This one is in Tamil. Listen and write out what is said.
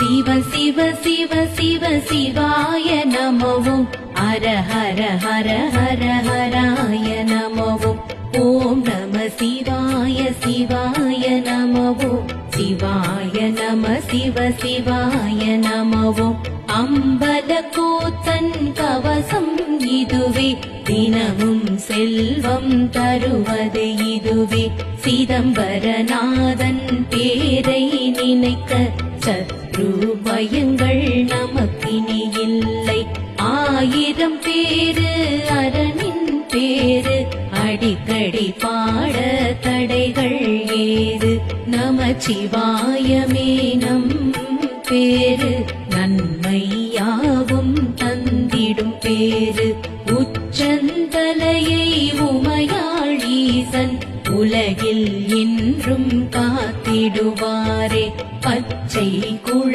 சிவ சிவ சிவ சிவ சிவாய நமவோம் ஹர ஹர ஹர ஹர ஹராய நமவோம் ஓம் நம சிவாய சிவாய நமவோம் சிவாய நம சிவ சிவாய நமவோம் அம்பலக்கூத்தன் கவசம் இதுவே தினமும் செல்வம் தருவது இதுவே சிதம்பரநாதன் பேரை நினைக்க சத்ரு பயங்கள் நமக்கினி இல்லை 1000 பேரு அரணின் பேரு அடிக்கடி பாட தடைகள் ஏது நமச்சிவாயமே நம் பேரு நன்மையாவும் தந்திடும் பேரு உச்சந்தலையை உமையாள் ஈசன் உலகில் என்றும் காத்திடுவாரே பச்சை குழ